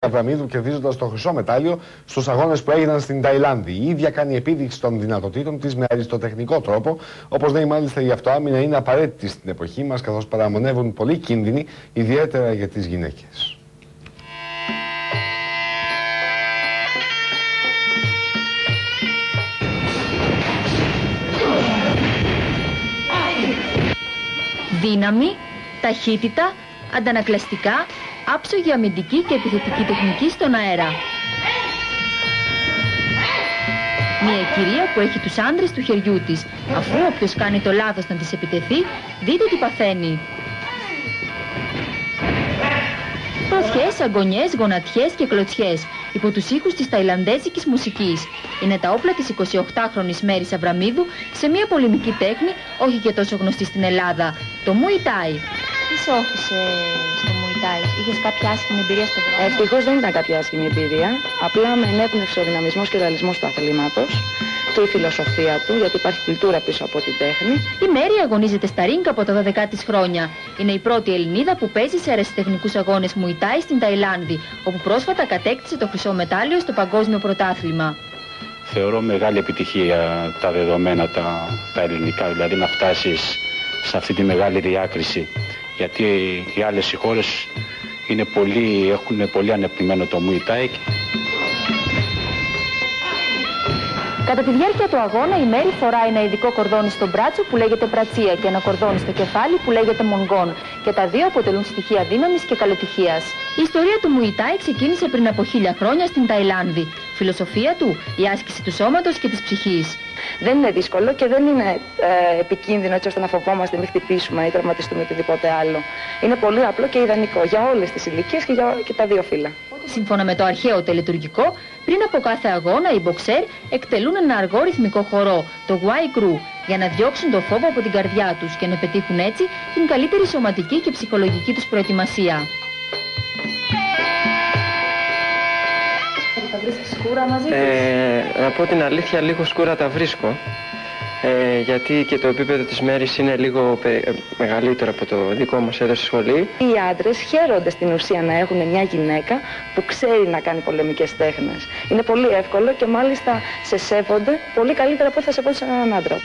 Αβραμίδου κερδίζοντας το χρυσό μετάλλιο στους αγώνες που έγιναν στην Ταϊλάνδη. Η ίδια κάνει επίδειξη των δυνατοτήτων της με αριστοτεχνικό τρόπο, όπως λέει μάλιστα η αυτοάμυνα είναι απαραίτητη στην εποχή μας, καθώς παραμονεύουν πολλοί κίνδυνοι, ιδιαίτερα για τις γυναίκες. Δύναμη, ταχύτητα, αντανακλαστικά, άψογη αμυντική και επιθετική τεχνική στον αέρα. Μια κυρία που έχει τους άντρες του χεριού της, αφού όποιος κάνει το λάθος να της επιτεθεί, δείτε τι παθαίνει. Πρωτιές, αγωνιές, γονατιές και κλωτσιές, υπό τους ήχους της ταϊλανδέζικης μουσικής. Είναι τα όπλα της 28χρονης Μέρης Αβραμίδου σε μια πολεμική τέχνη, όχι και τόσο γνωστή στην Ελλάδα, το Muay Thai. Τι σε όφησε στο Muay Thai, είχες κάποια άσχημη εμπειρία στο δρόμο? Ευτυχώς δεν ήταν κάποια άσχημη εμπειρία, απλά με ενέπνευσε ο δυναμισμός και ο ρεαλισμός του αθλήματος και η φιλοσοφία του, γιατί υπάρχει κουλτούρα πίσω από την τέχνη. Η Μέρη αγωνίζεται στα ρίγκ από τα 12 της χρόνια. Είναι η πρώτη Ελληνίδα που παίζει σε αερασιτεχνικούς αγώνες Muay Thai στην Ταϊλάνδη, όπου πρόσφατα κατέκτησε το χρυσό μετάλλιο στο παγκόσμιο πρωτάθλημα. Θεωρώ μεγάλη επιτυχία τα δεδομένα τα ελληνικά, δηλαδή να φτάσεις σε αυτή τη μεγάλη διάκριση, γιατί οι άλλες χώρες έχουν πολύ ανεπτυγμένο το Muay Thai. Κατά τη διάρκεια του αγώνα η Μέρη φοράει ένα ειδικό κορδόνι στο μπράτσο που λέγεται πρατσία και ένα κορδόνι στο κεφάλι που λέγεται μονγκόν, και τα δύο αποτελούν στοιχεία δύναμης και καλοτυχίας. Η ιστορία του Muay Thai ξεκίνησε πριν από 1000 χρόνια στην Ταϊλάνδη. Φιλοσοφία του, η άσκηση του σώματος και της ψυχής. Δεν είναι δύσκολο και δεν είναι επικίνδυνο έτσι ώστε να φοβόμαστε, μην χτυπήσουμε ή τραυματιστούμε οτιδήποτε άλλο. Είναι πολύ απλό και ιδανικό για όλες τις ηλικίες και τα δύο φύλλα. Σύμφωνα με το αρχαίο τελετουργικό, πριν από κάθε αγώνα οι μποξέρ εκτελούν ένα αργό ρυθμικό χορό, το Wai Kru, για να διώξουν το φόβο από την καρδιά τους και να πετύχουν έτσι την καλύτερη σωματική και ψυχολογική τους προετοιμασία. Θα βρίσκεις σκούρα μαζί της? Να πω την αλήθεια, λίγο σκούρα τα βρίσκω. Γιατί και το επίπεδο της Μέρης είναι λίγο μεγαλύτερο από το δικό μας εδώ στη σχολή. Οι άντρες χαίρονται στην ουσία να έχουν μια γυναίκα που ξέρει να κάνει πολεμικές τέχνες. Είναι πολύ εύκολο και μάλιστα σε σέβονται πολύ καλύτερα από ό,τι θα σεβόντουσαν έναν άντρα.